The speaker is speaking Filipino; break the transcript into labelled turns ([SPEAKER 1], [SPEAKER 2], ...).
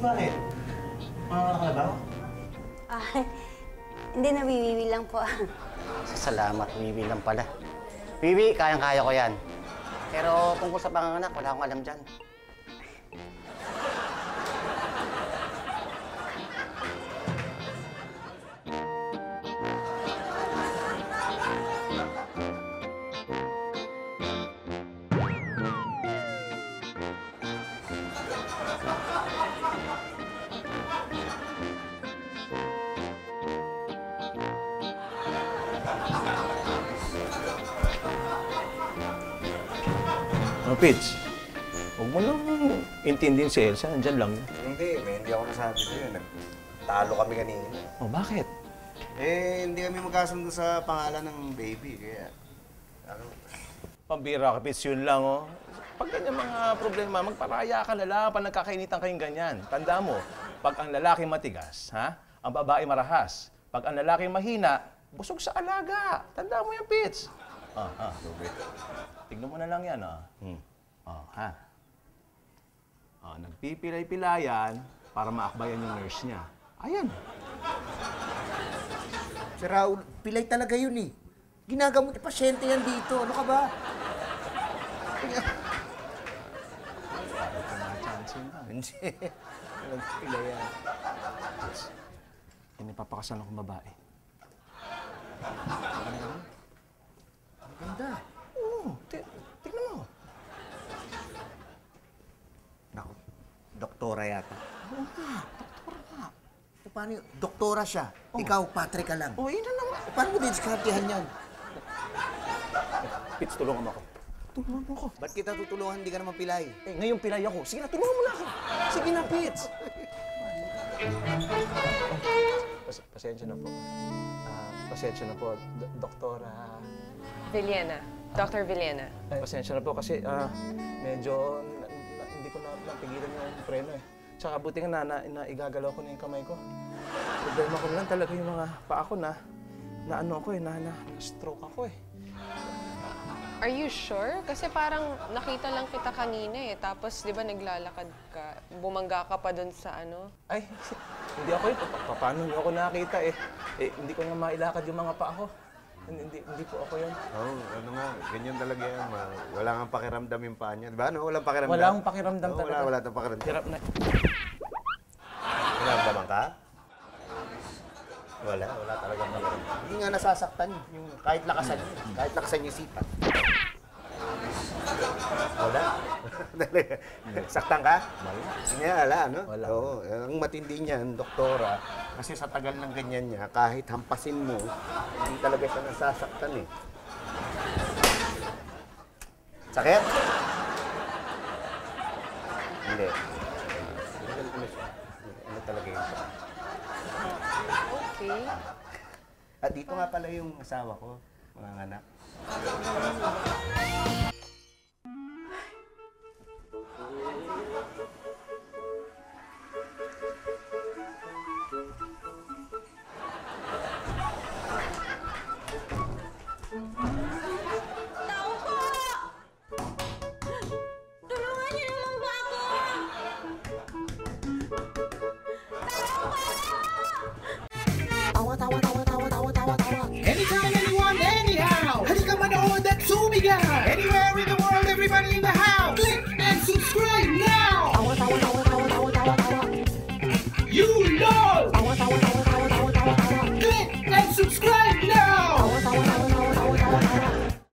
[SPEAKER 1] bakit? Mga ka ba?
[SPEAKER 2] Hindi na, wiwiwi lang po.
[SPEAKER 3] Salamat, Wiwi lang pala. Wiwi, kayang-kaya ko yan. Pero tungkol sa panganganak, wala akong alam dyan.
[SPEAKER 1] Pitch, huwag mo lang intindihin si Elsa. Nandyan lang.
[SPEAKER 4] Hindi ako nasabi ko yun. Nagtalo kami kanina.
[SPEAKER 1] Oh, bakit?
[SPEAKER 4] Hindi kami magkasundo sa pangalan ng baby, kaya...
[SPEAKER 1] Pambira ka, Pitch, yun lang, oh. Pag ganyan mga problema, magparaya ka na lang pag nagkakainitan kayong ganyan. Tanda mo, pag ang lalaki matigas, ha? Ang babae marahas. Pag ang lalaki mahina, busog sa alaga. Tanda mo yan, Pitch. Tubig. Tignan mo na lang yan, ha? Nagpipilay-pilayan para maakbayan yung nurse niya. Ayan.
[SPEAKER 4] Si Raul, pilay talaga yun eh. Ginagamot yung pasyente yan dito. Ano ka ba? Hindi. Nagpilay yan.
[SPEAKER 1] Pinipapakasan akong babae.
[SPEAKER 4] Ang ganda.
[SPEAKER 1] Oo, tignan mo.
[SPEAKER 4] Naku, doktora yata.
[SPEAKER 1] Oo nga, doktora nga.
[SPEAKER 4] Paano yun? Doktora siya. Ikaw, Patrick ka lang.
[SPEAKER 1] Oo, yun na naman.
[SPEAKER 4] Paano mo diniskartihan yan?
[SPEAKER 1] Pitch, tulungan mo ako. Tulungan mo ako.
[SPEAKER 4] Ba't kita tutulungan? Hindi ka naman pilay.
[SPEAKER 1] Ngayon pilay ako. Sige na, tulungan mo na ako. Sige na, Pitch. Pasensya na po. Pasensya na po, Doktora...
[SPEAKER 5] Villena. Dr. Villena.
[SPEAKER 1] Pasensya na po kasi medyo hindi ko napigilan yung preno eh. Tsaka buti nga na igagalaw ko na yung kamay ko. Problema ko lang talaga yung mga paa ko na ano ko eh, na-stroke ako eh.
[SPEAKER 5] Are you sure? Kasi parang nakita lang kita kanina eh. Tapos di ba naglalakad ka, bumangga ka pa dun sa ano?
[SPEAKER 1] Ay, hindi ako eh. Paano niyo ako nakita eh? Hindi ko nga mailakad yung mga paa ko. Hindi po ako yun.
[SPEAKER 4] Ano nga, ganyan talaga yan. Wala nga pakiramdam yung paa niya. Diba? Walang pakiramdam.
[SPEAKER 1] Wala akong pakiramdam talaga.
[SPEAKER 4] Wala tayong pakiramdam.
[SPEAKER 1] Hirap na.
[SPEAKER 4] Naramdaman ka? Wala talaga pakiramdam. Hindi nga nasasaktan yung kahit lakasan niya. Kahit lakasan yung sipat. Wala. Saktan ka? Wala. Hindi wala, no?
[SPEAKER 1] Wala.
[SPEAKER 4] Oo. Ang matindi niyan, doktora, kasi sa tagal ng ganyan niya, kahit hampasin mo, hindi talaga siya nasasaktan eh. Sakit? Hindi. Ano talaga yun?
[SPEAKER 5] Okay.
[SPEAKER 4] At dito nga pala yung asawa ko, mga anak.
[SPEAKER 6] Anytime, anyone, anyhow. Halika manood at sumigaw.